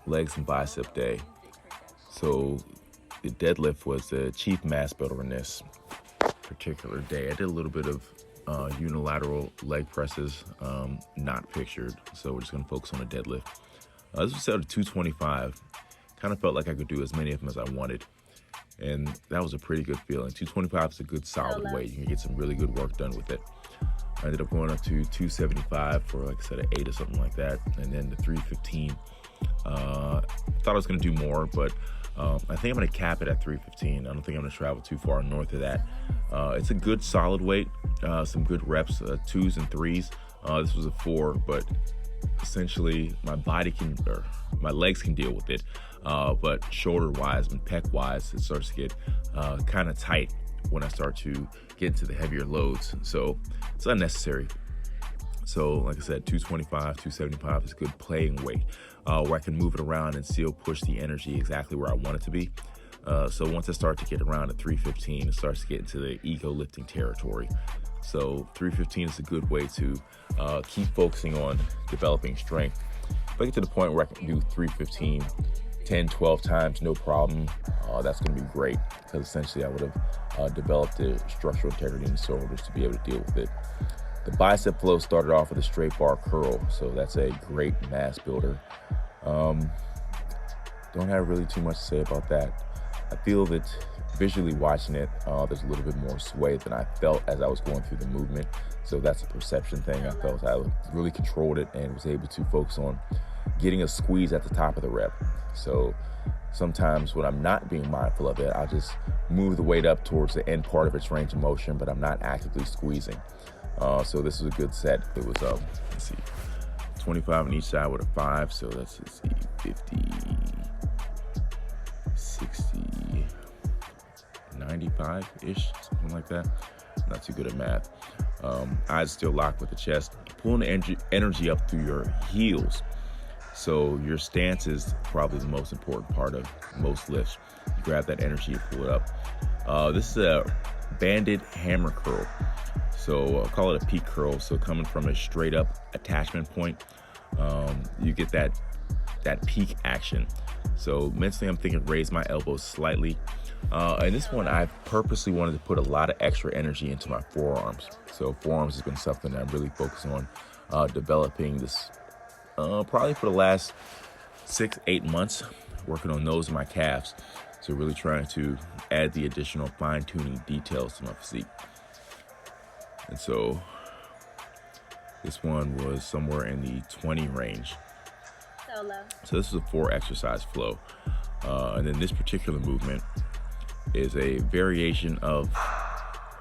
legs and bicep day. So the deadlift was the chief mass builder in this particular day. I did a little bit of unilateral leg presses, not pictured. So we're just gonna focus on the deadlift. This was set at 225. Kind of felt like I could do as many of them as I wanted. And that was a pretty good feeling. 225 is a good solid weight. You can get some really good work done with it. I ended up going up to 275 for, like I said, an 8 or something like that. And then the 315, thought I was gonna do more, but I think I'm gonna cap it at 315. I don't think I'm gonna travel too far north of that. It's a good solid weight, some good reps, 2s and 3s. This was a 4, but essentially my legs can deal with it. But shoulder wise and pec wise, it starts to get kind of tight when I start to get into the heavier loads. So it's unnecessary. So like I said, 225, 275 is a good playing weight, where I can move it around and still push the energy exactly where I want it to be. So once I start to get around at 315, it starts to get into the ego lifting territory. So 315 is a good way to keep focusing on developing strength. If I get to the point where I can do 315 10, 12 times, no problem, that's going to be great, because essentially I would have developed the structural integrity in the shoulders to be able to deal with it. The bicep flow started off with a straight bar curl, so that's a great mass builder. Don't have really too much to say about that. I feel that visually watching it, there's a little bit more sway than I felt as I was going through the movement. So that's a perception thing. I felt I really controlled it and was able to focus on getting a squeeze at the top of the rep. So sometimes when I'm not being mindful of it, I'll just move the weight up towards the end part of its range of motion, but I'm not actively squeezing. So this is a good set. It was, let's see, 25 on each side with a 5. So let's see, 50, 60, 95-ish, something like that. Not too good at math. Eyes still locked with the chest. Pulling the energy up through your heels. So your stance is probably the most important part of most lifts. You grab that energy and pull it up. This is a banded hammer curl. So I'll call it a peak curl. So coming from a straight up attachment point, you get that peak action. So mentally I'm thinking raise my elbows slightly. And this one I purposely wanted to put a lot of extra energy into my forearms. So forearms has been something that I'm really focused on developing this probably for the last 6-8 months, working on those and my calves. So really trying to add the additional fine-tuning details to my physique. And so this one was somewhere in the 20 range. So this is a 4 exercise flow. And then this particular movement is a variation of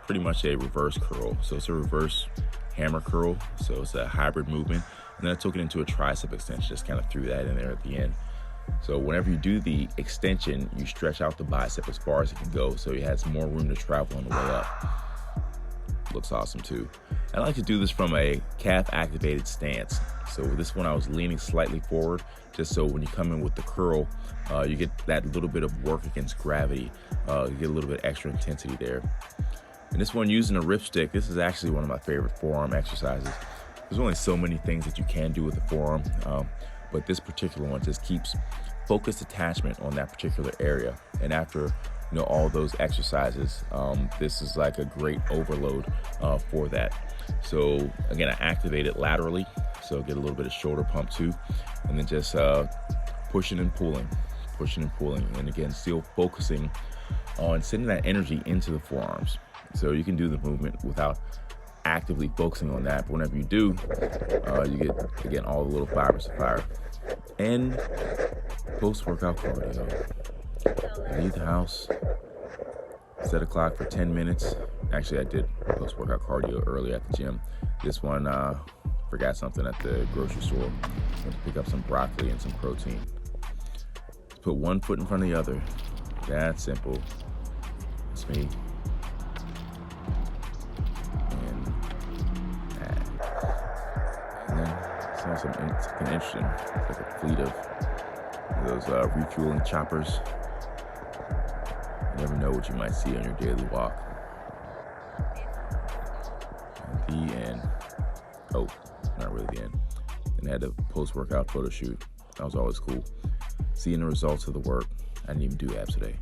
pretty much a reverse curl. So it's a reverse hammer curl. So it's a hybrid movement. And then I took it into a tricep extension, just kind of threw that in there at the end. So whenever you do the extension, you stretch out the bicep as far as it can go, so it has more room to travel on the way up. Looks awesome too. I like to do this from a calf activated stance. So with this one, I was leaning slightly forward, just so when you come in with the curl, you get that little bit of work against gravity. You get a little bit extra intensity there. And this one, using a ripstick, this is actually one of my favorite forearm exercises. There's only so many things that you can do with the forearm, but this particular one just keeps focused attachment on that particular area. And after all those exercises, this is like a great overload for that. So again, I activate it laterally, so get a little bit of shoulder pump too, and then just pushing and pulling, and again, still focusing on sending that energy into the forearms. So you can do the movement without actively focusing on that, but whenever you do, you get, again, all the little fibers of fire. And post-workout cardio. I leave the house, set a clock for 10 minutes. Actually, I did post-workout cardio earlier at the gym. This one, forgot something at the grocery store. Went to pick up some broccoli and some protein. Just put one foot in front of the other. That's simple. That's me. Something interesting, it's like a fleet of those refueling choppers. You never know what you might see on your daily walk. At the end, not really the end. And I had a post-workout photo shoot. That was always cool. seeing the results of the work. I didn't even do abs today.